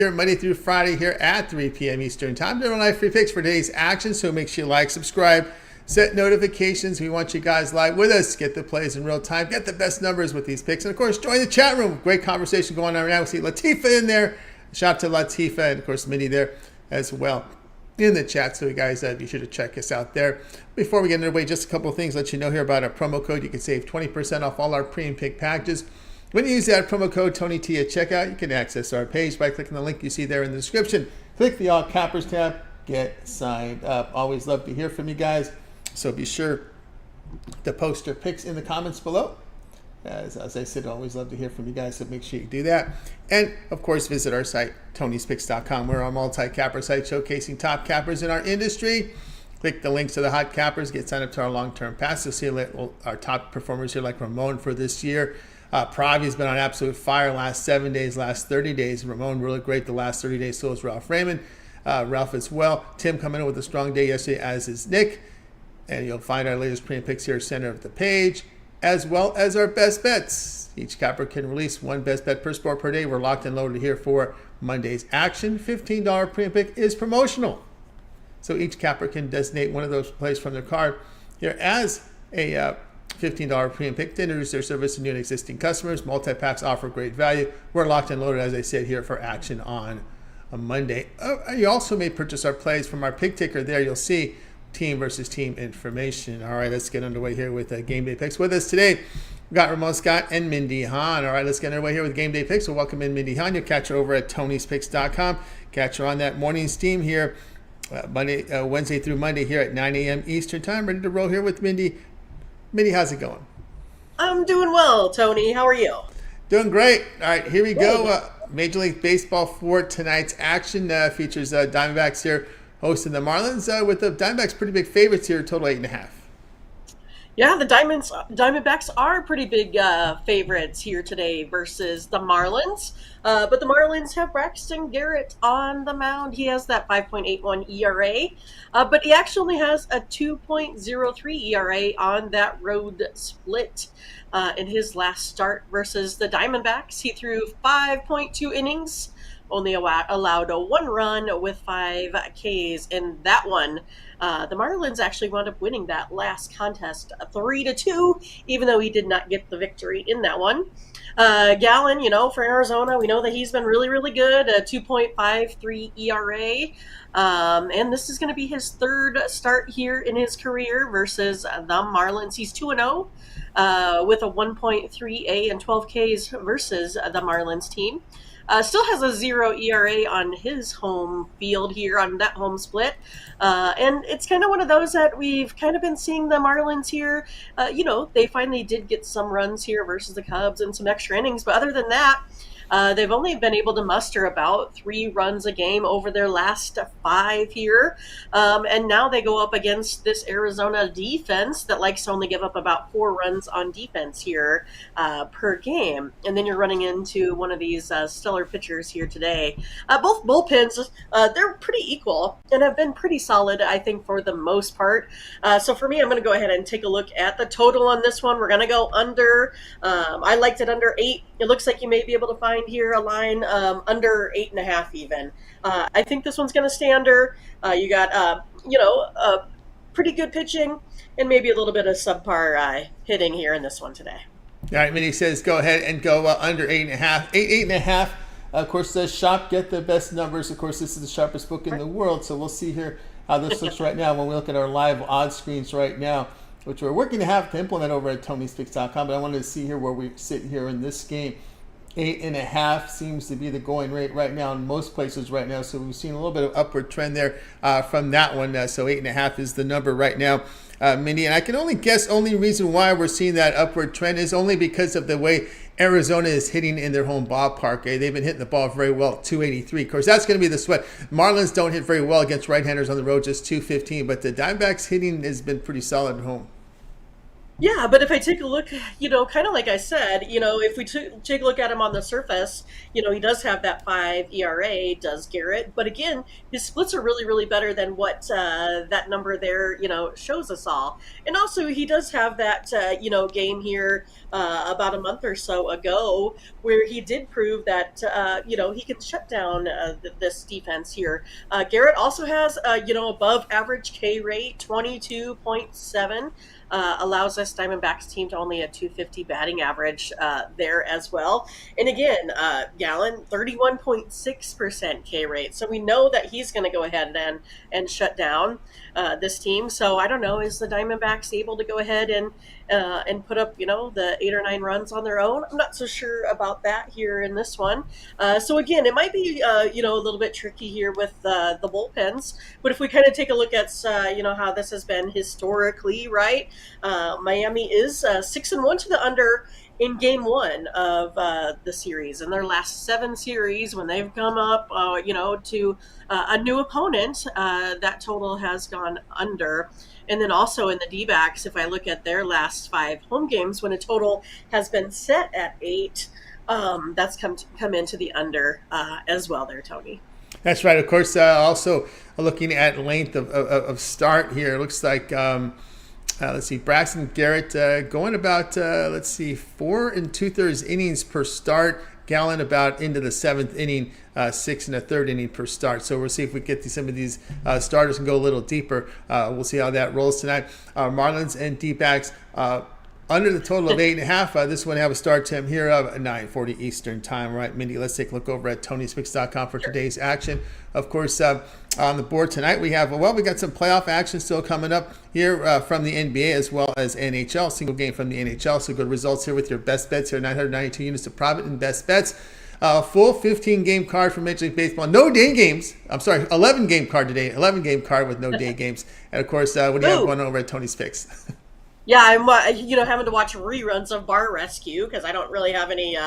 Here Monday through Friday here at 3 p.m. Eastern Time. Doing live free picks for today's action, so make sure you like, subscribe, set notifications. We want you guys live with us. Get the plays in real time. Get the best numbers with these picks. And, of course, join the chat room. Great conversation going on right now. We see Latifa in there. Shout out to Latifa and, of course, Mindy there as well in the chat. So, you guys, be sure to check us out there. Before we get underway, just a couple of things. Let you know here about our promo code. You can save 20% off all our premium pick packages. When you use that promo code TonyT at checkout, you can access our page by clicking the link you see there in the description. Click the All Cappers tab. Get signed up. Always love to hear from you guys. So be sure to post your picks in the comments below. As I said, always love to hear from you guys, so make sure you do that. And, of course, visit our site, Tony'sPicks.com. We're a multi-capper site showcasing top cappers in our industry. Click the links to the hot cappers. Get signed up to our long-term pass. You'll see our top performers here like Ramon for this year. Pravi's been on absolute fire last 7 days, last 30 days. Ramon really great the last 30 days. So is Ralph Raymond. Ralph as well. Tim coming in with a strong day yesterday, as is Nick. And you'll find our latest premium picks here center of the page, as well as our best bets. Each capper can release one best bet per sport per day. We're locked and loaded here for Monday's action. $15 premium pick is promotional. So each capper can designate one of those plays from their card here as a $15 premium pick to introduce their service to new and existing customers. Multi-packs offer great value. We're locked and loaded, as I said, here for action on a Monday. You also may purchase our plays from our pick ticker there. You'll see team versus team information. All right, let's get underway here with game day picks. With us today, we've got Ramon Scott and Mindy Hahn. All right, let's get underway here with game day picks. We'll welcome in Mindy Hahn. You'll catch her over at Tony'sPicks.com. Catch her on that morning steam here Wednesday through Monday here at 9 a.m. Eastern Time. Ready to roll here with Mindy. Mindy, how's it going? I'm doing well, Tony. How are you? Doing great. All right, here we go. Major League Baseball for tonight's action features Diamondbacks here hosting the Marlins with the Diamondbacks pretty big favorites here, total 8.5. Yeah, the Diamondbacks are pretty big favorites here today versus the Marlins. But the Marlins have Braxton Garrett on the mound. He has that 5.81 ERA, but he actually has a 2.03 ERA on that road split in his last start versus the Diamondbacks. He threw 5.2 innings, only allowed a 1 run with 5 Ks in that one. The Marlins actually wound up winning that last contest 3-2, even though he did not get the victory in that one. Gallen, for Arizona, we know that he's been really, really good, a 2.53 ERA. And this is going to be his third start here in his career versus the Marlins. He's 2-0 with a 1.3 and 12 Ks versus the Marlins team. Still has a 0 ERA on his home field here on that home split. And it's kind of one of those that we've kind of been seeing the Marlins here. They finally did get some runs here versus the Cubs and some extra innings. But other than that, they've only been able to muster about 3 runs a game over their last 5 here. And now they go up against this Arizona defense that likes to only give up about 4 runs on defense here per game. And then you're running into one of these stellar pitchers here today. Both bullpens, they're pretty equal and have been pretty solid, I think, for the most part. So for me, I'm going to go ahead and take a look at the total on this one. We're going to go under. I liked it under 8. It looks like you may be able to find here a line under 8.5 even. I think this one's going to stay under. You got, pretty good pitching and maybe a little bit of subpar hitting here in this one today. All right, Minnie says go ahead and go under 8.5. 8.5. Of course, the shop get the best numbers. Of course, this is the sharpest book in the world. So we'll see here how this looks right now when we look at our live odds screens right now, which we're working to have to implement over at Tony'sPicks.com. But I wanted to see here where we sit here in this game. 8.5 seems to be the going rate right now in most places right now. So we've seen a little bit of upward trend there from that one. So 8.5 is the number right now, Mindy. And I can only guess only reason why we're seeing that upward trend is only because of the way Arizona is hitting in their home ballpark. They've been hitting the ball very well, 283. Of course, that's going to be the sweat. Marlins don't hit very well against right-handers on the road, just 215. But the Diamondbacks hitting has been pretty solid at home. Yeah, but if I take a look, kind of like I said, if we take a look at him on the surface, he does have that 5 ERA, does Garrett. But again, his splits are really, really better than what that number there, shows us all. And also, he does have that, game here about a month or so ago where he did prove that, he can shut down this defense here. Garrett also has, above average K rate, 22.7. Allows us Diamondbacks team to only a 250 batting average there as well. And again, Gallen 31.6% K rate. So we know that he's going to go ahead and shut down this team. So I don't know, is the Diamondbacks able to go ahead and put up the 8 or 9 runs on their own? I'm not so sure about that here in this one. So again, it might be a little bit tricky here with the bullpens. But if we kind of take a look at how this has been historically, right? Miami is 6-1 to the under in game one of the series. In their last 7 series, when they've come up, to a new opponent, that total has gone under. And then also in the D-backs, if I look at their last 5 home games, when a total has been set at 8, that's come into the under as well there, Tony. That's right. Of course, also looking at length of start here, it looks like, let's see, Braxton Garrett going about, 4 2/3 innings per start. Gallen about into the 7th inning, 6 1/3 inning per start. So we'll see if we get some of these starters and go a little deeper. We'll see how that rolls tonight. Marlins and D-backs under the total of 8.5. This one have a start time here of 9:40 Eastern time. All right, Mindy, let's take a look over at Tony'sPicks.com for today's action. Of course, on the board tonight, we got some playoff action still coming up here from the NBA as well as NHL. Single game from the NHL. So good results here with your best bets here. 992 units of profit in best bets. Full 15-game card for Major League Baseball. No day games. I'm sorry, 11-game card today. 11-game card with no day games. And, of course, what do you have going over at Tony's Picks? Yeah, I'm having to watch reruns of Bar Rescue because I don't really have any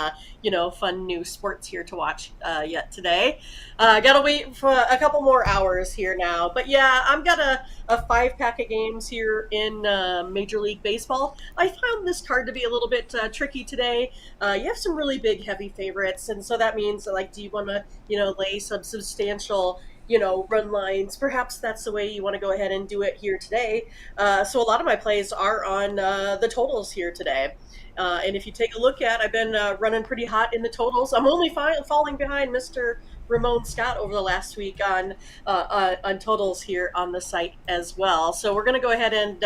fun new sports here to watch yet today. Gotta wait for a couple more hours here now. But yeah, I've got a 5-pack of games here in Major League Baseball. I found this card to be a little bit tricky today. You have some really big, heavy favorites, and so that means do you want to lay some substantial run lines? Perhaps that's the way you want to go ahead and do it here today. So a lot of my plays are on the totals here today. And if you take a look I've been running pretty hot in the totals. I'm only falling behind Mr. Ramon Scott over the last week on totals here on the site as well. So we're going to go ahead and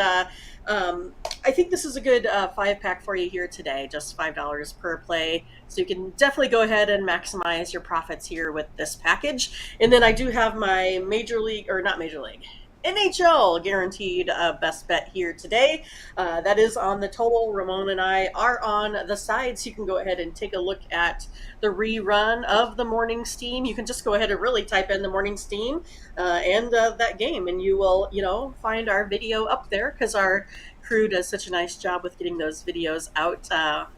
I think this is a good 5-pack for you here today, just $5 per play. So you can definitely go ahead and maximize your profits here with this package. And then I do have my NHL guaranteed best bet here today. That is on the total. Ramon and I are on the side, so you can go ahead and take a look at the rerun of the morning steam. You can just go ahead and really type in the morning steam and that game, and you will find our video up there because our crew does such a nice job with getting those videos out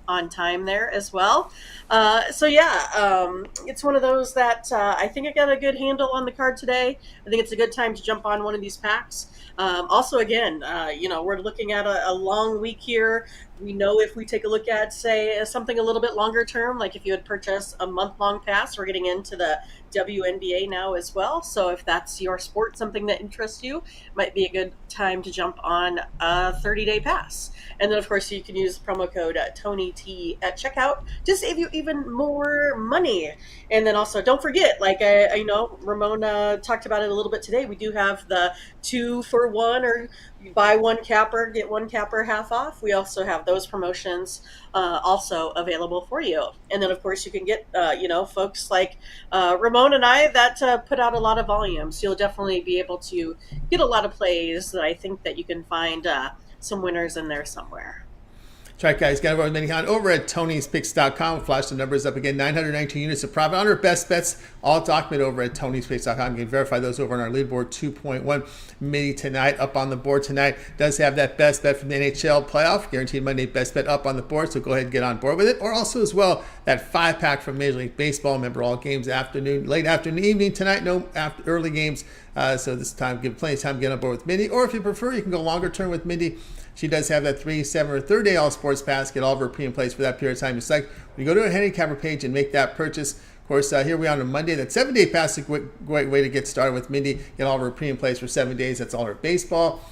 on time there as well. It's one of those that I think I got a good handle on the card today. I think it's a good time to jump on one of these packs. Also, again, we're looking at a long week here. We know if we take a look at, say, something a little bit longer term, like if you had purchased a month-long pass, we're getting into the WNBA now as well. So if that's your sport, something that interests you, might be a good time to jump on a 30-day pass. And then, of course, you can use promo code TonyT at checkout to save you even more money. And then also, don't forget, I know Ramon talked about it a little bit today, we do have the 2-for-1 or buy one capper, get one capper half off. We also have those promotions also available for you. And then, of course, you can get, folks like Ramon and I that put out a lot of volume. So you'll definitely be able to get a lot of plays that I think that you can find some winners in there somewhere. That's right, guys. Got everything on over at Tony'sPicks.com. Flash the numbers up again. 919 units of profit on our best bets. All documented over at Tony'sPicks.com. You can verify those over on our leaderboard. 2.1 Mindy tonight up on the board tonight. Does have that best bet from the NHL playoff. Guaranteed Monday best bet up on the board. So go ahead and get on board with it. Or also as well, that 5-pack from Major League Baseball. Remember, all games late afternoon, evening tonight. No early games. So this time, give plenty of time to get on board with Mindy. Or if you prefer, you can go longer term with Mindy. She does have that 3, 7, or 3rd day all sports pass. Get all of her pre and plays for that period of time you select. When you go to a handicapper page and make that purchase. Of course, here we are on a Monday. That 7-day pass is a great way to get started with Mindy. Get all of her pre and plays for 7 days. That's all her baseball,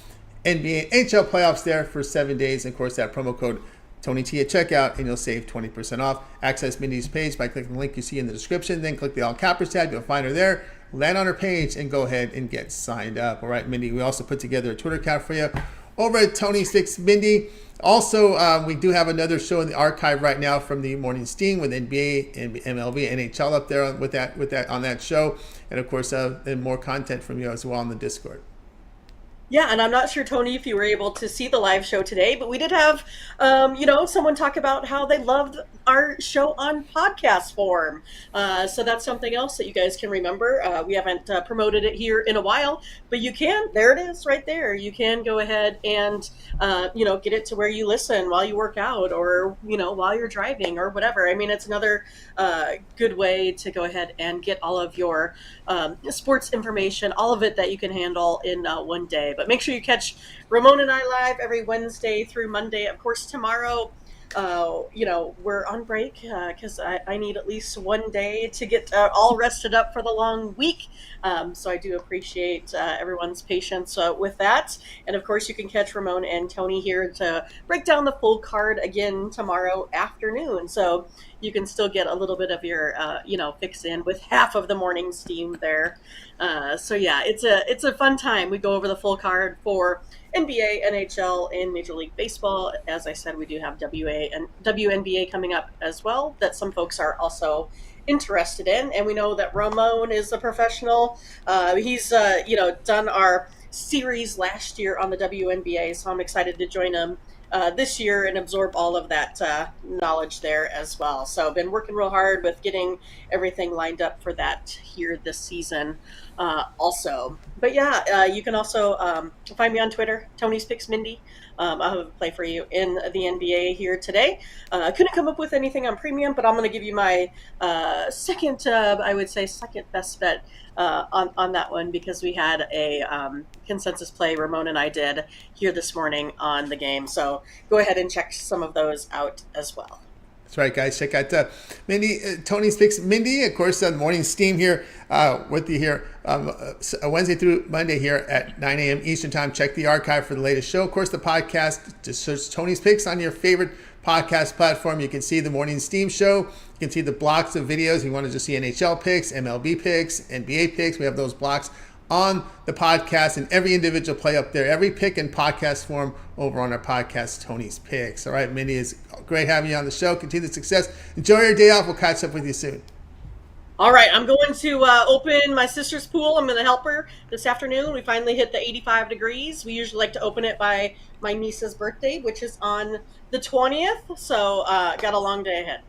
NBA, NHL playoffs there for 7 days. And of course, that promo code Tony T at checkout, and you'll save 20% off. Access Mindy's page by clicking the link you see in the description. Then click the All Cappers tab. You'll find her there. Land on her page and go ahead and get signed up. All right, Mindy, we also put together a Twitter account for you over at Tony's Picks Mindy. Also, we do have another show in the archive right now from the Morning Steam with NBA and MLB, NHL up there with that on that show, and of course, and more content from you as well on the Discord. Yeah, and I'm not sure, Tony, if you were able to see the live show today, but we did have, someone talk about how they loved our show on podcast form. So that's something else that you guys can remember. We haven't promoted it here in a while, but you can. There it is right there. You can go ahead and, get it to where you listen while you work out or, while you're driving or whatever. I mean, it's another good way to go ahead and get all of your sports information, all of it that you can handle in one day. But make sure you catch Ramon and I live every Wednesday through Monday. Of course, tomorrow, we're on break because I need at least one day to get all rested up for the long week. So I do appreciate everyone's patience with that. And of course, you can catch Ramon and Tony here to break down the full card again tomorrow afternoon. So you can still get a little bit of your, fix in with half of the morning steam there. So yeah, it's a fun time. We go over the full card for NBA, NHL, and Major League Baseball. As I said, we do have WA and WNBA coming up as well that some folks are also interested in. And we know that Ramon is a professional. He's, done our series last year on the WNBA, so I'm excited to join him this year and absorb all of that knowledge there as well. So I've been working real hard with getting everything lined up for that here this season also. But yeah, you can also find me on Twitter, Tony's Picks Mindy. I'll have a play for you in the NBA here today. I couldn't come up with anything on premium, but I'm going to give you my second best bet on that one because we had a consensus play Ramon and I did here this morning on the game. So go ahead and check some of those out as well. That's right, guys. Check out Mindy, Tony's Picks Mindy. Of course, the morning steam here with you here Wednesday through Monday here at 9 a.m. Eastern Time. Check the archive for the latest show. Of course, the podcast. Just search Tony's Picks on your favorite podcast platform. You can see the morning steam show. You can see the blocks of videos. You want to just see NHL picks, MLB picks, NBA picks. We have those blocks on the podcast and every individual play up there, every pick in podcast form over on our podcast, Tony's Picks. All right, Mindy, it's great having you on the show. Continued success. Enjoy your day off. We'll catch up with you soon. All right, I'm going to open my sister's pool. I'm going to help her this afternoon. We finally hit the 85 degrees. We usually like to open it by my niece's birthday, which is on the 20th. So got a long day ahead.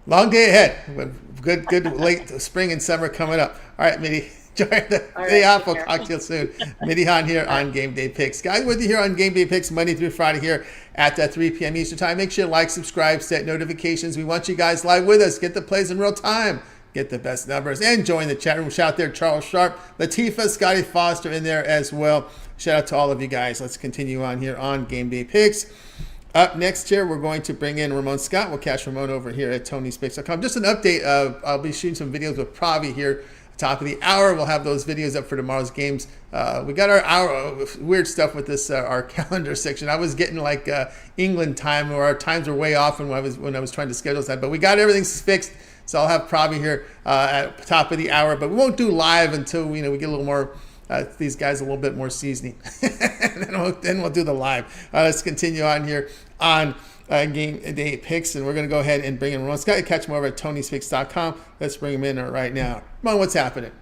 Long day ahead. Good late spring and summer coming up. All right, Mindy. Enjoy the day off. We'll talk to you soon. Mindy Hahn here on Game Day Picks. Guys, with you here on Game Day Picks Monday through Friday here at 3 p.m. Eastern Time. Make sure you like, subscribe, set notifications. We want you guys live with us. Get the plays in real time. Get the best numbers. And join the chat room. Shout out there, Charles Sharp, Latifah, Scotty Foster in there as well. Shout out to all of you guys. Let's continue on here on Game Day Picks. Up next here, we're going to bring in Ramon Scott. We'll catch Ramon over here at Tony'sPicks.com. Just an update. I'll be shooting some videos with Pravi here. Top of the hour, we'll have those videos up for tomorrow's games. We got our hour weird stuff with this our calendar section. I was getting like England time, or our times were way off when I was trying to schedule that. But we got everything fixed, so I'll have Pravi here at top of the hour. But we won't do live until we get a little more. These guys a little bit more seasoning, and then we'll do the live. Let's continue on here on Game Day Picks, and we're going to go ahead and bring in Ramon Scott. You catch him over at Tony'sPicks.com. Let's bring him in right now. Ramon, what's happening?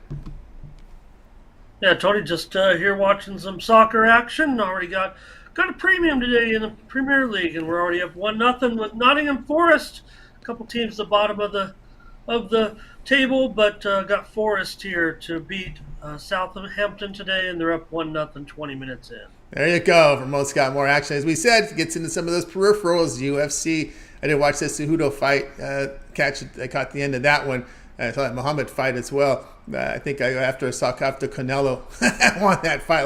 Yeah, Tony, just here watching some soccer action. Already got a premium today in the Premier League, and we're already up 1-0 with Nottingham Forest. A couple teams at the bottom of the table, but got Forest here to beat Southampton today, and they're up 1-0 20 minutes in. There you go. Ramon Scott, more action. As we said, gets into some of those peripherals, UFC. I did watch that Cejudo fight. I caught the end of that one. And I saw that Muhammad fight as well. I think after Canelo won that fight.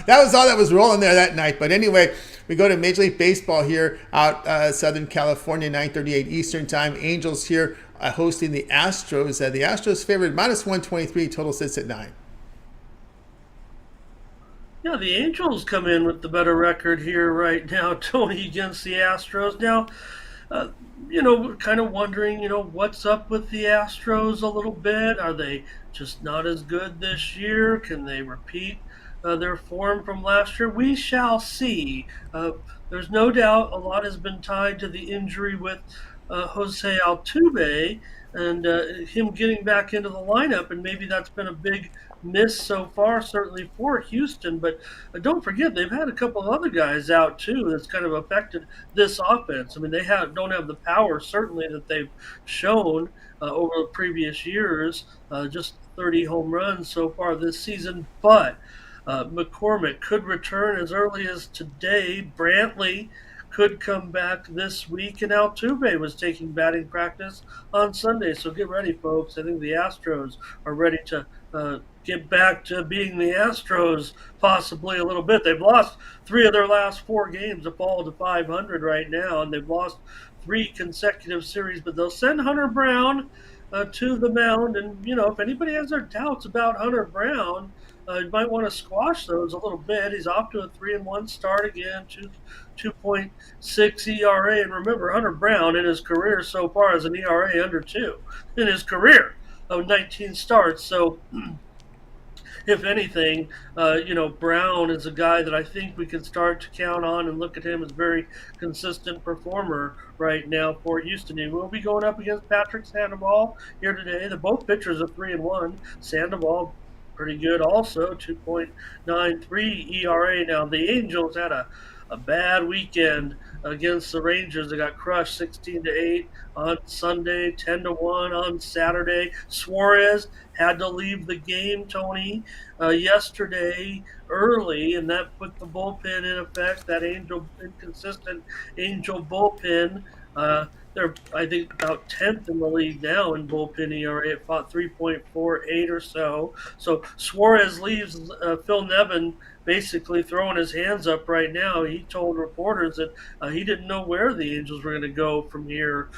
That was all that was rolling there that night. But anyway, we go to Major League Baseball here out Southern California, 9:38 Eastern Time. Angels here hosting the Astros. The Astros favored -123. Total sits at 9. Yeah, the Angels come in with the better record here right now, Tony, against the Astros. Now, we're kind of wondering, what's up with the Astros a little bit. Are they just not as good this year? Can they repeat their form from last year? We shall see. There's no doubt a lot has been tied to the injury with Jose Altuve and him getting back into the lineup, and maybe that's been a big miss so far, certainly for Houston. But don't forget, they've had a couple of other guys out too that's kind of affected this offense. I mean, they don't have the power certainly that they've shown over the previous years. Just 30 home runs so far this season, but McCormick could return as early as today. Brantley could come back this week, and Altuve was taking batting practice on Sunday. So get ready, folks. I think the Astros are ready to get back to being the Astros possibly a little bit. They've lost 3 of their last 4 games to fall to 500 right now, and they've lost 3 consecutive series. But they'll send Hunter Brown to the mound, and if anybody has their doubts about Hunter Brown, you might want to squash those a little bit. He's off to a 3-1 start again, 2.6 ERA. And remember, Hunter Brown in his career so far has an ERA under 2 in his career of 19 starts. So if anything, Brown is a guy that I think we can start to count on and look at him as a very consistent performer right now for Houston. He will be going up against Patrick Sandoval here today. Both pitchers are 3-1. Sandoval pretty good also, 2.93 ERA. Now, the Angels had a bad weekend against the Rangers. They got crushed 16-8 on Sunday, 10-1 on Saturday. Suarez had to leave the game, Tony, yesterday early, and that put the bullpen in effect, that inconsistent Angel bullpen. They're, I think, about 10th in the league now in bullpen ERA at about 3.48 or so. So Suarez leaves. Phil Nevin basically throwing his hands up right now. He told reporters that he didn't know where the Angels were going to go from here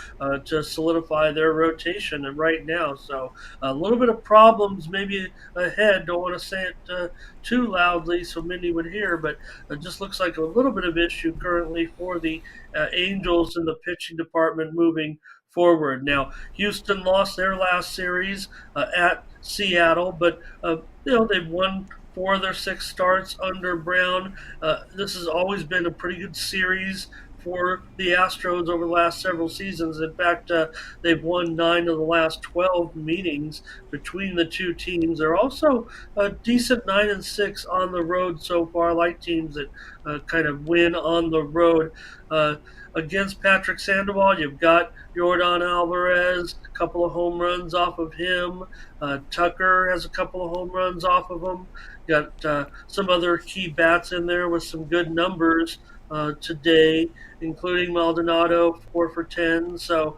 to solidify their rotation and right now. So a little bit of problems maybe ahead. Don't want to say it too loudly so Mindy would hear, but it just looks like a little bit of issue currently for the Angels in the pitching department moving forward. Now, Houston lost their last series at Seattle, but they've won 4 of their 6 starts under Brown. This has always been a pretty good series for the Astros over the last several seasons. In fact, they've won 9 of the last 12 meetings between the two teams. They're also a decent 9-6 on the road so far. I like teams that kind of win on the road. Against Patrick Sandoval, you've got Yordan Alvarez, a couple of home runs off of him. Tucker has a couple of home runs off of him. Got some other key bats in there with some good numbers today, including Maldonado, 4 for 10. So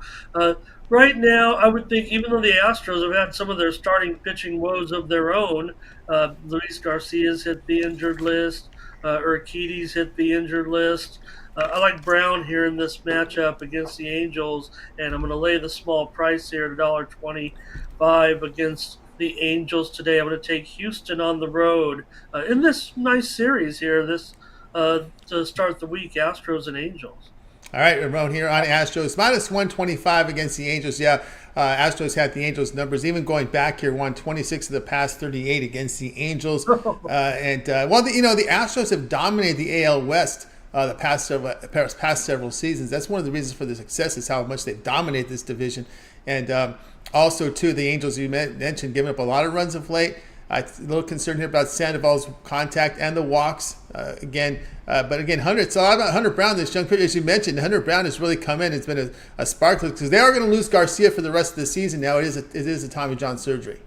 right now, I would think, even though the Astros have had some of their starting pitching woes of their own, Luis Garcia's hit the injured list, Urquidy's hit the injured list. I like Brown here in this matchup against the Angels, and I'm going to lay the small price here at $1.25 against the Angels today. I'm going to take Houston on the road in this nice series here, to start the week, Astros and Angels. All right, Ramon here on Astros. -125 against the Angels. Yeah, Astros had the Angels numbers, even going back here, won 26 of the past 38 against the Angels. The Astros have dominated the AL West the past several seasons. That's one of the reasons for the success, is how much they've dominated this division. And also, too, the Angels, you mentioned, giving up a lot of runs of late. I'm a little concerned here about Sandoval's contact and the walks but again, it's a lot about Hunter Brown. This young pitcher, as you mentioned, Hunter Brown has really come in. It's been a spark, because they are going to lose Garcia for the rest of the season. Now it is a Tommy John surgery.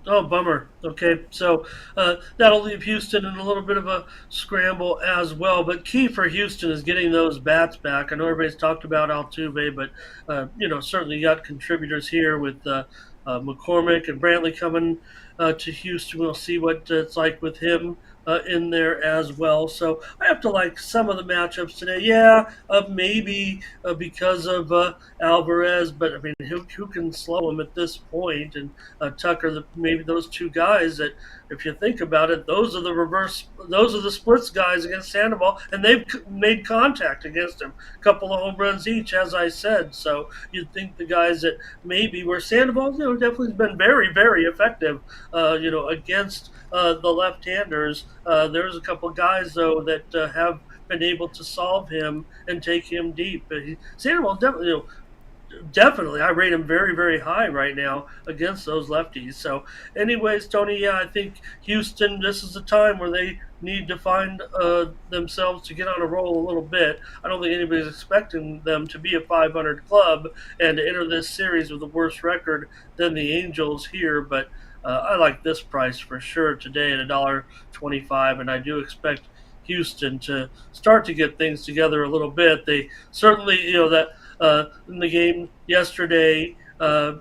Oh, bummer. Okay, so that'll leave Houston in a little bit of a scramble as well. But key for Houston is getting those bats back. I know everybody's talked about Altuve, but certainly you got contributors here with McCormick and Brantley coming to Houston. We'll see what it's like with him in there as well. So I have to like some of the matchups today. Yeah, maybe because of Alvarez, but I mean, who can slow him at this point? And Tucker, maybe those two guys that, if you think about it, those are the splits guys against Sandoval, and they've made contact against him. A couple of home runs each, as I said. So you'd think the guys that maybe where Sandoval, definitely has been very, very effective, against the left-handers. There's a couple of guys though that have been able to solve him and take him deep. Sandoval definitely, I rate him very, very high right now against those lefties. So, anyways, Tony, yeah, I think Houston, this is a time where they need to find themselves to get on a roll a little bit. I don't think anybody's expecting them to be a 500 club and to enter this series with a worse record than the Angels here, but I like this price for sure today at $1.25, and I do expect Houston to start to get things together a little bit. They certainly, that in the game yesterday, they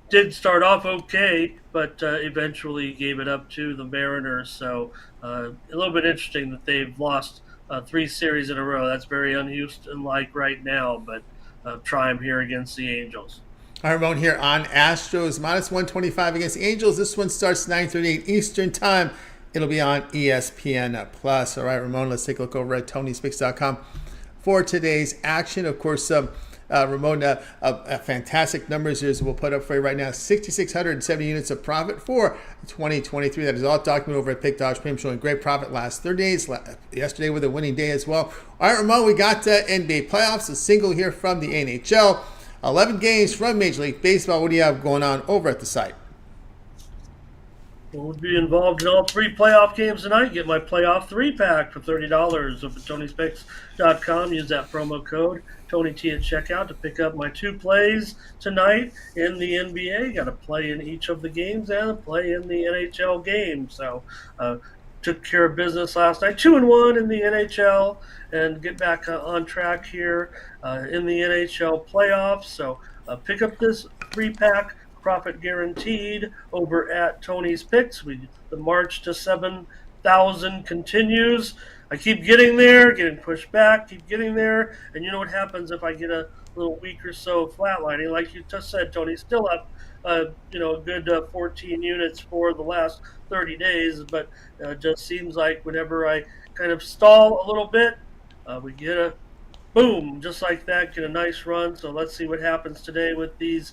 did start off okay, but eventually gave it up to the Mariners. So a little bit interesting that they've lost 3 series in a row. That's very un-Houston-like right now, but try them here against the Angels. All right, Ramon here on Astros, minus 125 against Angels. This one starts 9:38 Eastern Time. It'll be on ESPN Plus. All right, Ramon, let's take a look over at Tony'sPicks.com for today's action. Of course, Ramon, fantastic numbers here we'll put up for you right now. 6,670 units of profit for 2023. That is all documented over at Pick Dodge Premium, showing great profit last 30 days. Yesterday with a winning day as well. All right, Ramon, we got NBA playoffs. A single here from the NHL. 11 games from Major League Baseball. What do you have going on over at the site? We'll be involved in all 3 playoff games tonight. Get my playoff 3-pack for $30 over at Tony'sPicks.com. Use that promo code TonyT at checkout to pick up my 2 plays tonight in the NBA. Got to play in each of the games and play in the NHL game. So took care of business last night. 2-1 in the NHL, and get back on track here in the NHL playoffs. So pick up this 3-pack. Profit guaranteed over at Tony's Picks. The march to 7,000 continues. I keep getting there, getting pushed back, keep getting there. And you know what happens if I get a little week or so flatlining? Like you just said, Tony, still up, a good 14 units for the last 30 days. But it just seems like whenever I kind of stall a little bit, we get a boom, just like that, get a nice run. So let's see what happens today with these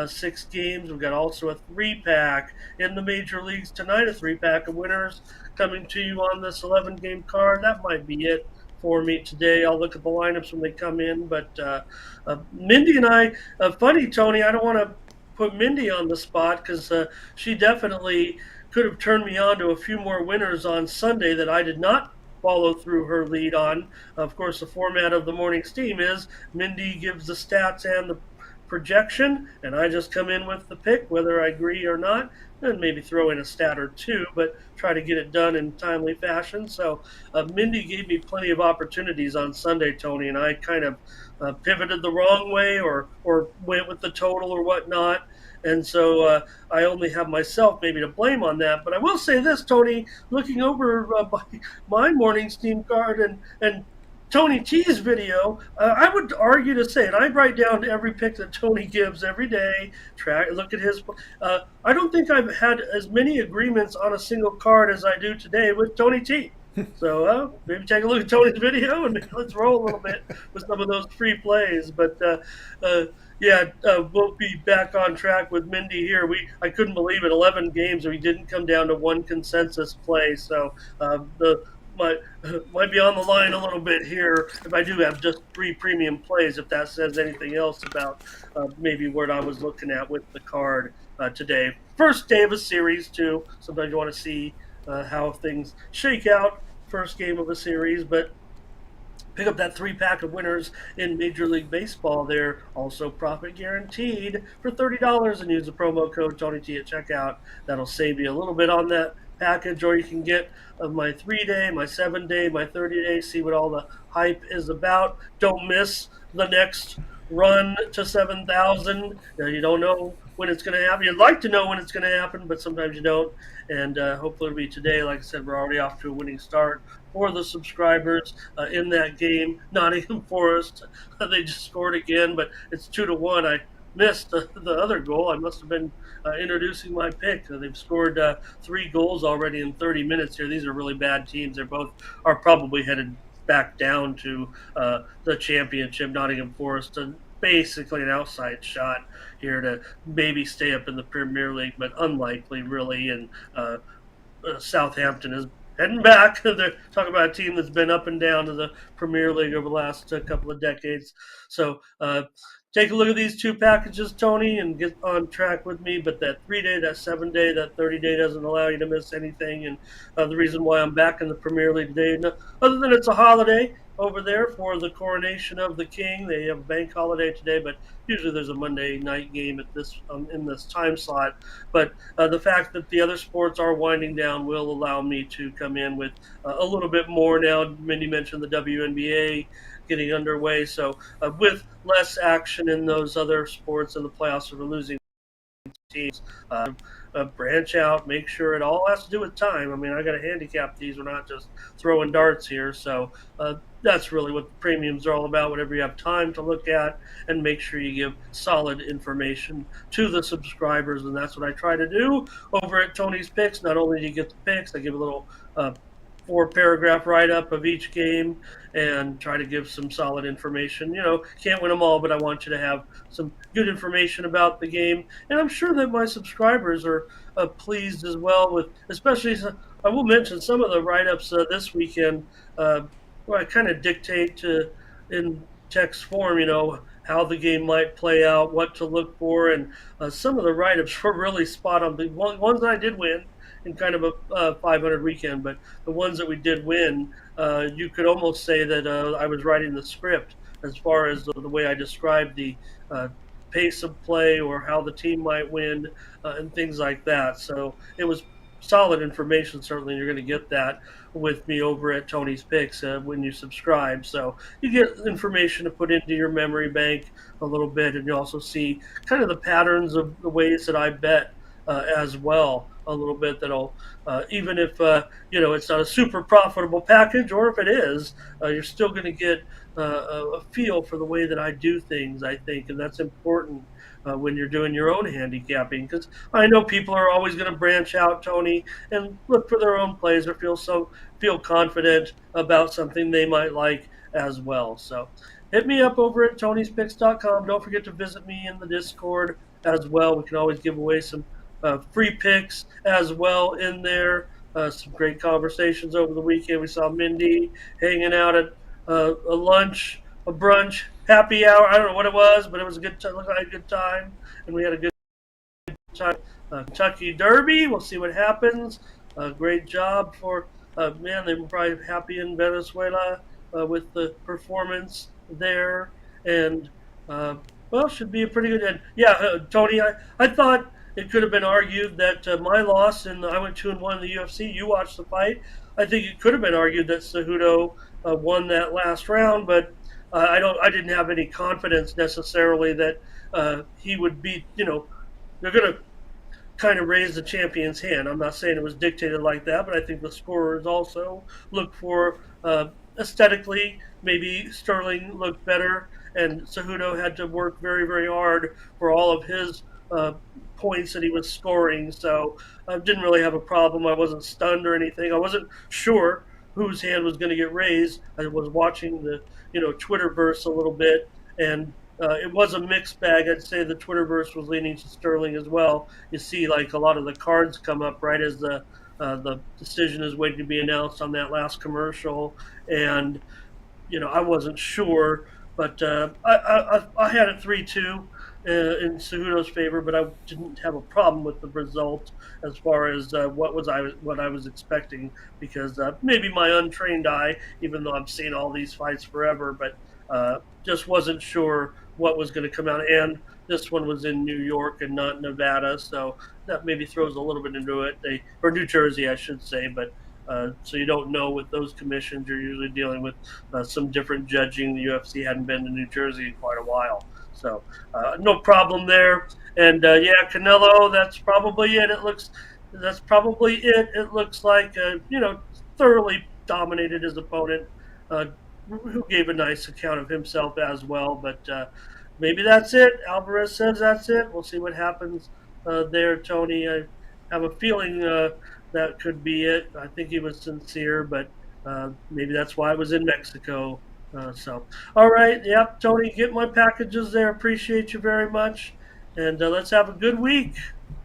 6 games. We've got also a 3-pack in the major leagues tonight, a 3-pack of winners coming to you on this 11-game card. That might be it for me today. I'll look at the lineups when they come in. But Mindy and I, funny, Tony, I don't want to put Mindy on the spot because she definitely could have turned me on to a few more winners on Sunday that I did not follow through her lead on. Of course, the format of the morning steam is Mindy gives the stats and the projection, and I just come in with the pick, whether I agree or not, and maybe throw in a stat or 2, but try to get it done in timely fashion. So Mindy gave me plenty of opportunities on Sunday, Tony, and I kind of pivoted the wrong way or went with the total or whatnot. And so I only have myself maybe to blame on that. But I will say this, Tony, looking over my morning steam card and Tony T's video, I would argue to say, and I write down every pick that Tony gives every day, look at his. I don't think I've had as many agreements on a single card as I do today with Tony T. So maybe take a look at Tony's video and let's roll a little bit with some of those free plays. But we'll be back on track with Mindy here. I couldn't believe it. 11 games, we didn't come down to one consensus play. So might be on the line a little bit here if I do have just 3 premium plays, if that says anything else about maybe what I was looking at with the card today. First day of a series, too. Sometimes you want to see how things shake out. First game of a series, but pick up that 3-pack of winners in Major League Baseball. They're also profit guaranteed for $30 and use the promo code TonyT at checkout. That'll save you a little bit on that package, or you can get my 3-day, my 7-day, my 30-day, see what all the hype is about. Don't miss the next run to 7,000. You don't know when it's going to happen. You'd like to know when it's going to happen, but sometimes you don't. And hopefully it'll be today. Like I said, we're already off to a winning start for the subscribers in that game. Nottingham Forest, they just scored again, but it's 2-1. I missed the other goal. I must have been introducing my pick. They've scored 3 goals already in 30 minutes here. These are really bad teams. They're both are probably headed back down to the championship. Nottingham Forest, basically an outside shot here to maybe stay up in the Premier League, but unlikely really. And Southampton is heading back. They're talking about a team that's been up and down to the Premier League over the last couple of decades. So take a look at these 2 packages, Tony, and get on track with me. But that 3-day, that 7-day, that 30-day doesn't allow you to miss anything. And the reason why I'm back in the Premier League today, other than it's a holiday over there for the coronation of the king. They have a bank holiday today, but usually there's a Monday night game at this in this time slot. But the fact that the other sports are winding down will allow me to come in with a little bit more now. Mindy mentioned the WNBA getting underway, so with less action in those other sports and the playoffs are losing teams, branch out, make sure it all has to do with time. I mean, I got to handicap these. We're not just throwing darts here. So that's really what the premiums are all about, whatever you have time to look at, and make sure you give solid information to the subscribers. And that's what I try to do over at Tony's Picks. Not only do you get the picks, I give a little 4-paragraph write-up of each game and try to give some solid information. Can't win them all, but I want you to have some good information about the game. And I'm sure that my subscribers are pleased as well with, especially, I will mention some of the write-ups this weekend where I kind of dictate in text form, how the game might play out, what to look for. And some of the write-ups were really spot on. The ones that I did win in kind of a 500 weekend, but the ones that we did win, you could almost say that I was writing the script as far as the way I described the pace of play or how the team might win and things like that. So it was solid information. Certainly you're going to get that with me over at Tony's Picks when you subscribe. So you get information to put into your memory bank a little bit, and you also see kind of the patterns of the ways that I bet as well a little bit. That'll even if it's not a super profitable package, or if it is, you're still going to get a feel for the way that I do things, I think. And that's important when you're doing your own handicapping, because I know people are always going to branch out, Tony, and look for their own plays or feel confident about something they might like as well. So hit me up over at Tony'sPicks.com. Don't forget to visit me in the Discord as well. We can always give away some free picks as well in there. Some great conversations over the weekend. We saw Mindy hanging out at a lunch, a brunch, happy hour. I don't know what it was, but it was a good time. Looked like a good time, and we had a good time. Kentucky Derby. We'll see what happens. Great job for man. They were probably happy in Venezuela with the performance there, and should be a pretty good. And yeah, Tony, I thought it could have been argued that my loss, and I went 2-1 in the UFC. You watched the fight. I think it could have been argued that Cejudo won that last round, but I didn't have any confidence necessarily that he would beat. They're going to kind of raise the champion's hand. I'm not saying it was dictated like that, but I think the scorers also look for aesthetically, maybe Sterling looked better, and Cejudo had to work very, very hard for all of his points that he was scoring. So I didn't really have a problem. I wasn't stunned or anything. I wasn't sure whose hand was going to get raised. I was watching the Twitterverse a little bit, and it was a mixed bag. I'd say the Twitterverse was leaning to Sterling as well. You see, like, a lot of the cards come up right as the decision is waiting to be announced on that last commercial, and I wasn't sure, but I had it 3-2. in Cejudo's favor, but I didn't have a problem with the result as far as what I was expecting, because maybe my untrained eye, even though I've seen all these fights forever, but just wasn't sure what was going to come out. And this one was in New York and not Nevada, so that maybe throws a little bit into it. Or New Jersey, I should say, but. So you don't know with those commissions. You're usually dealing with some different judging. The UFC hadn't been to New Jersey in quite a while, so no problem there. And yeah, Canelo, that's probably it. That's probably it. It looks like thoroughly dominated his opponent, uh, who gave a nice account of himself as well. But maybe that's it. Alvarez says that's it. We'll see what happens there, Tony. I have a feeling that could be it. I think he was sincere, but maybe that's why I was in Mexico. All right. Yep, Tony, get my packages there. Appreciate you very much. And let's have a good week.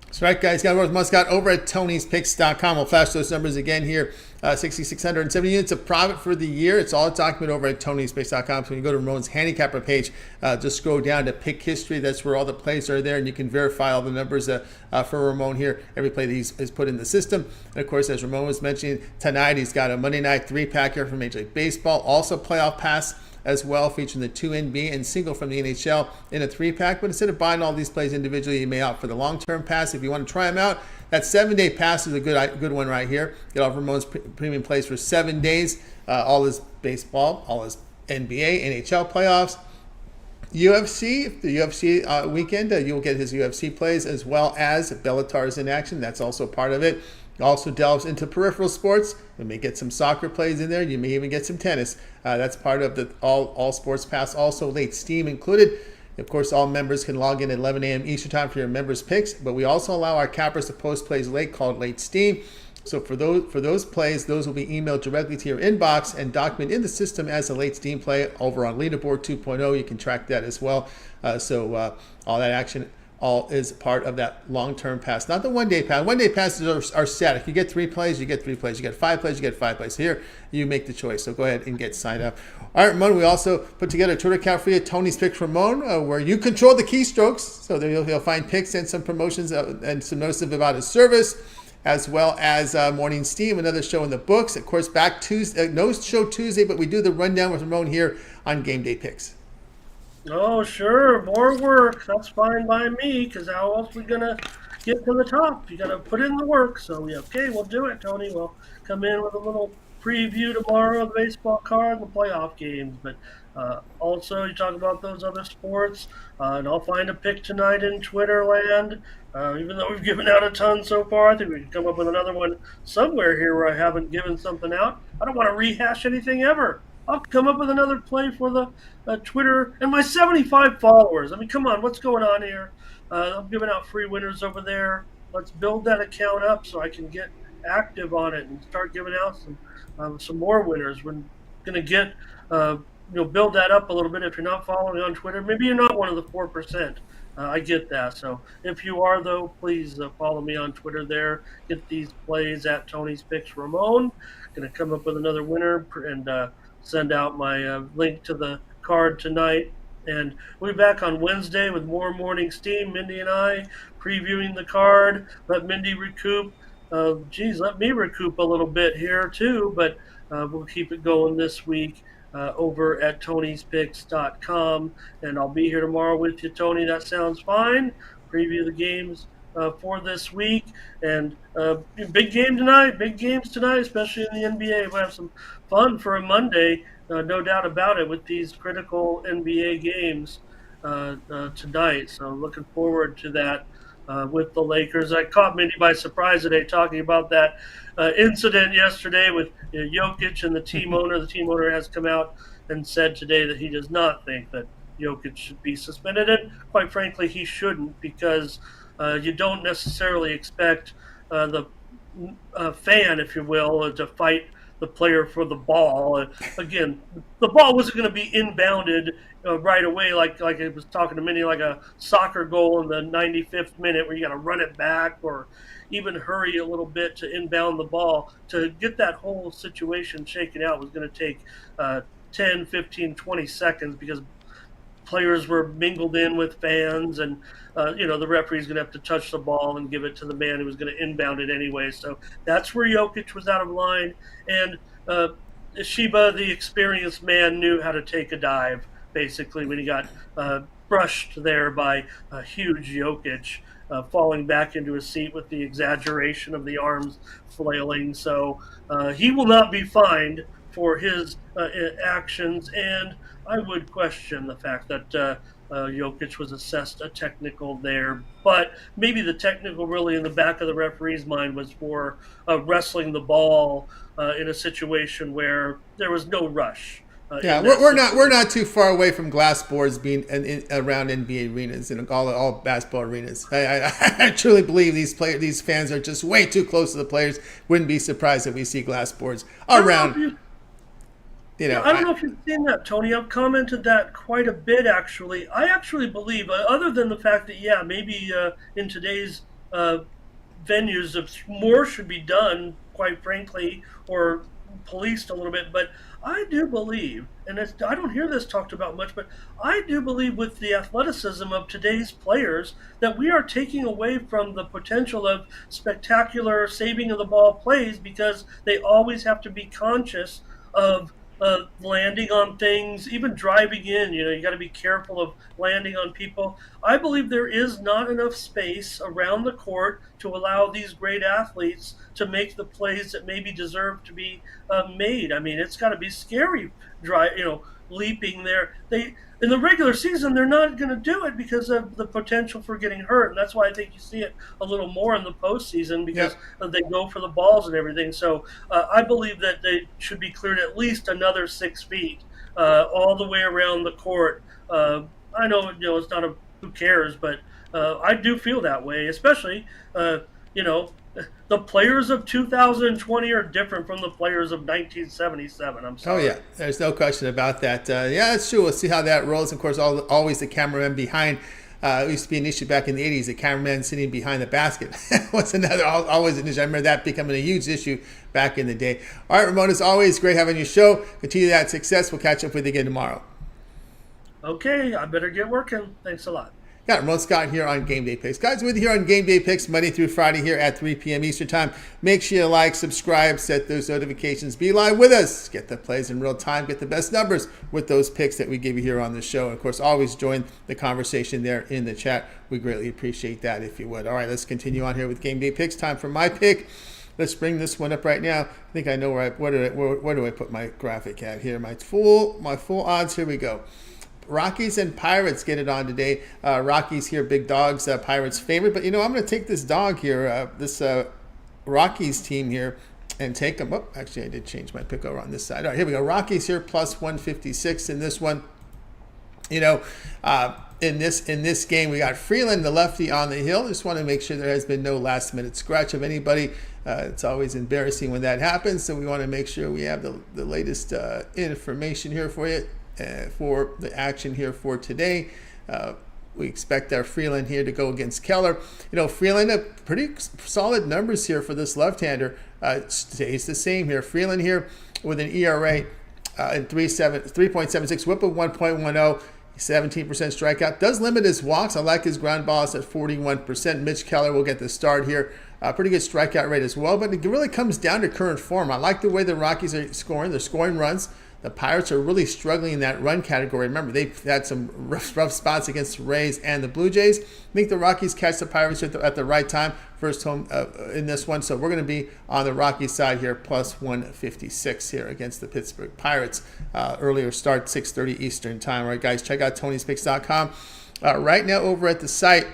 That's right, guys. Got Rose Muscat over at Tony'sPicks.com. We'll flash those numbers again here. 6,670 units of profit for the year. It's all documented over at Tony'sPicks.com. So when you go to Ramon's handicapper page, just scroll down to pick history. That's where all the plays are there, and you can verify all the numbers for Ramon here. Every play that he's put in the system. And of course, as Ramon was mentioning, tonight he's got a Monday night 3-pack here from Major League Baseball. Also playoff pass as well, featuring the 2 NBA and single from the NHL in a 3-pack. But instead of buying all these plays individually, you may opt for the long-term pass. If you want to try them out, that 7-day pass is a good one right here. Get all of Ramon's premium plays for 7 days. All his baseball, all his NBA, NHL playoffs, UFC, the UFC weekend, you'll get his UFC plays, as well as Bellatar's in action. That's also part of it. Also delves into peripheral sports. You may get some soccer plays in there. You may even get some tennis. That's part of the all sports pass. Also late steam included. Of course, all members can log in at 11 a.m. Eastern time for your members' picks, but we also allow our cappers to post plays late, called late steam. So for those plays, those will be emailed directly to your inbox and documented in the system as a late steam play over on Leaderboard 2.0. You can track that as well. All that action all is part of that long-term pass, not the one-day pass. One-day passes are static. You get 3 plays, you get 3 plays. You get 5 plays, you get 5 plays. Here, you make the choice. So go ahead and get signed up. All right, Ramon, we also put together a Twitter account for you, Tony's Picks Ramon, where you control the keystrokes. So there you'll find picks and some promotions and some notices about his service, as well as Morning Steam, another show in the books. Of course, back Tuesday, no show Tuesday, but we do the rundown with Ramon here on Game Day Picks. Oh, sure, more work. That's fine by me, because how else we going to get to the top? You got to put in the work. So, yeah, okay, we'll do it, Tony. We'll come in with a little preview tomorrow of the baseball card and the playoff games. But also, you talk about those other sports, and I'll find a pick tonight in Twitter land. Even though we've given out a ton so far, I think we can come up with another one somewhere here where I haven't given something out. I don't want to rehash anything ever. I'll come up with another play for the Twitter and my 75 followers. I mean, come on, what's going on here? I'm giving out free winners over there. Let's build that account up so I can get active on it and start giving out some more winners. We're going to get build that up a little bit. If you're not following me on Twitter, maybe you're not one of the 4%. I get that. So if you are, though, please follow me on Twitter there. Get these plays at Tony's Picks Ramon. Going to come up with another winner and send out my link to the card tonight. And we'll be back on Wednesday with more Morning Steam. Mindy and I previewing the card. Let Mindy recoup. Let me recoup a little bit here too, but we'll keep it going this week over at Tony'sPicks.com. And I'll be here tomorrow with you, Tony. That sounds fine. Preview the games for this week. And big games tonight, especially in the NBA. We'll have some fun for a Monday, no doubt about it, with these critical NBA games tonight. So looking forward to that with the Lakers. I caught Mindy by surprise today talking about that incident yesterday with Jokic and the team owner. The team owner has come out and said today that he does not think that Jokic should be suspended. And quite frankly, he shouldn't, because you don't necessarily expect the fan, if you will, to fight the player for the ball. Again, the ball wasn't going to be inbounded right away, like I was talking to Mindy, like a soccer goal in the 95th minute where you got to run it back or even hurry a little bit to inbound the ball. To get that whole situation shaken out was going to take 10, 15, 20 seconds, because players were mingled in with fans, and the referee's going to have to touch the ball and give it to the man who was going to inbound it anyway. So that's where Jokic was out of line, and Sheba, the experienced man, knew how to take a dive basically when he got brushed there by a huge Jokic. Falling back into his seat with the exaggeration of the arms flailing. So he will not be fined for his actions, and I would question the fact that Jokic was assessed a technical there. But maybe the technical really in the back of the referee's mind was for wrestling the ball in a situation where there was no rush. Yeah, we're not too far away from glass boards being around NBA arenas and all basketball arenas. I truly believe these fans are just way too close to the players. Wouldn't be surprised if we see glass boards around. I don't know if you've seen that, Tony. I've commented that quite a bit, actually. I actually believe, other than the fact that, maybe in today's venues, more should be done, quite frankly, or policed a little bit, but I do believe, and I don't hear this talked about much, but I do believe with the athleticism of today's players that we are taking away from the potential of spectacular saving of the ball plays because they always have to be conscious of landing on things, even driving in. You got to be careful of landing on people. I believe there is not enough space around the court to allow these great athletes to make the plays that maybe deserve to be made. I mean, it's got to be scary, leaping there. In the regular season, they're not going to do it because of the potential for getting hurt. And that's why I think you see it a little more in the postseason because they go for the balls and everything. So I believe that they should be cleared at least another 6 feet all the way around the court. I know, it's not who cares, but I do feel that way, especially, the players of 2020 are different from the players of 1977. I'm sorry. Oh, yeah. There's no question about that. That's true. We'll see how that rolls. Of course, always the cameraman behind. It used to be an issue back in the 80s. The cameraman sitting behind the basket was always an issue. I remember that becoming a huge issue back in the day. All right, Ramon, it's always great having your show. Continue that success. We'll catch up with you again tomorrow. Okay, I better get working. Thanks a lot. Yeah, Ramon Scott here on Game Day Picks. Guys, with you here on Game Day Picks, Monday through Friday here at 3 p.m. Eastern Time. Make sure you like, subscribe, set those notifications. Be live with us. Get the plays in real time. Get the best numbers with those picks that we give you here on the show. And, of course, always join the conversation there in the chat. We greatly appreciate that if you would. All right, let's continue on here with Game Day Picks. Time for my pick. Let's bring this one up right now. I think I know where do I put my graphic at here? My full odds. Here we go. Rockies and Pirates get it on today. Rockies here, big dogs. Pirates favorite. But, I'm going to take this dog here, this Rockies team here, and take them. Oh, actually, I did change my pick over on this side. All right, here we go. Rockies here, plus 156 in this one. In this game, we got Freeland, the lefty, on the hill. Just want to make sure there has been no last-minute scratch of anybody. It's always embarrassing when that happens, so we want to make sure we have the latest information here for you. For the action here for today. We expect our Freeland here to go against Keller. Freeland, pretty solid numbers here for this left-hander. Stays the same here. Freeland here with an ERA in 3.76, whip of 1.10, 17% strikeout. Does limit his walks. I like his ground balls at 41%. Mitch Keller will get the start here. Pretty good strikeout rate as well, but it really comes down to current form. I like the way the Rockies are scoring. They're scoring runs. The Pirates are really struggling in that run category. Remember, they've had some rough spots against the Rays and the Blue Jays. I think the Rockies catch the Pirates at the right time. First home in this one. So we're going to be on the Rockies side here, plus 156 here against the Pittsburgh Pirates. Earlier start, 6:30 Eastern Time. All right, guys, check out Tony'sPicks.com. Right now over at the site,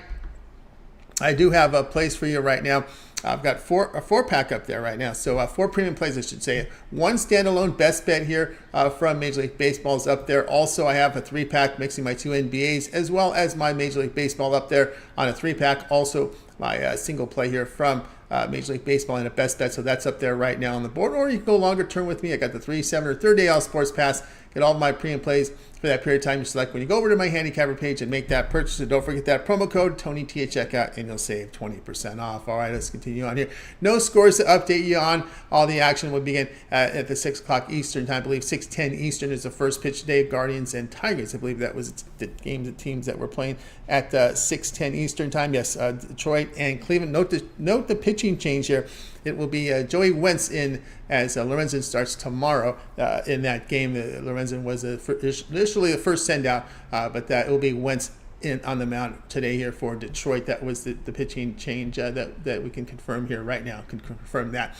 I do have a place for you right now. I've got a four-pack up there right now. So 4 premium plays, I should say. 1 standalone best bet here from Major League Baseball is up there. Also, I have a 3-pack mixing my 2 NBAs as well as my Major League Baseball up there on a 3-pack. Also, my single play here from Major League Baseball and a best bet. So that's up there right now on the board. Or you can go longer term with me. I got the 3, 7, or 30 day All Sports Pass. Get all of my pre and plays for that period of time you select when you go over to my handicapper page and make that purchase. So don't forget that promo code TonyT at checkout and you'll save 20% off. All right, let's continue on here. No scores to update you on. All the action will begin at the 6 o'clock Eastern time. I believe 6:10 Eastern is the first pitch today. Guardians and Tigers. I believe that was the games and teams that were playing at 6:10 Eastern time. Yes, Detroit and Cleveland. Note the pitching change here. It will be Joey Wentz in as Lorenzen starts tomorrow in that game. Lorenzen was initially the first send-out, but that it will be Wentz in on the mound today here for Detroit. That was the pitching change that we can confirm here right now. Can confirm that.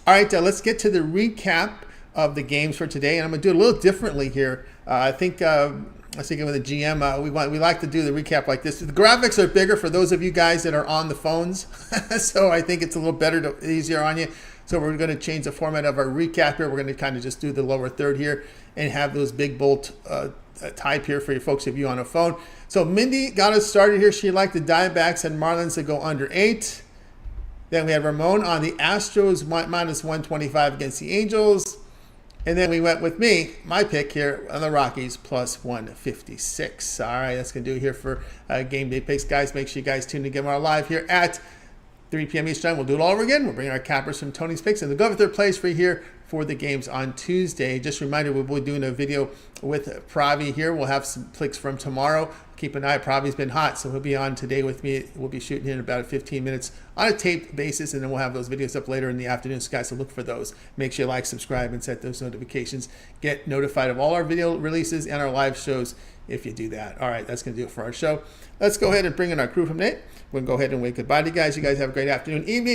All right, let's get to the recap of the games for today, and I'm going to do it a little differently here. I think I was thinking with the GM, we like to do the recap like this. The graphics are bigger for those of you guys that are on the phones, so I think it's a little better, easier on you. So we're going to change the format of our recap here. We're going to kind of just do the lower third here and have those big bold type here for you folks of you on a phone. So Mindy got us started here. She liked the Diamondbacks and Marlins to go under 8. Then we had Ramon on the Astros minus 125 against the Angels. And then we went with my pick here on the Rockies plus 156. All right, that's going to do it here for game day picks. Guys, make sure you guys tune in again. We're live here at 3 p.m. Eastern. We'll do it all over again. We'll bring our cappers from Tony's Picks. And the go with their plays for you here for the games on Tuesday. Just a reminder, we'll be doing a video with Pravi here. We'll have some picks from tomorrow. Keep an eye. Pravi's been hot, so he'll be on today with me. We'll be shooting in about 15 minutes on a taped basis, and then we'll have those videos up later in the afternoon. So guys, so look for those. Make sure you like, subscribe, and set those notifications. Get notified of all our video releases and our live shows if you do that. All right, that's going to do it for our show. Let's go ahead and bring in our crew from Nate. We'll go ahead and wave goodbye to you guys. You guys have a great afternoon, evening.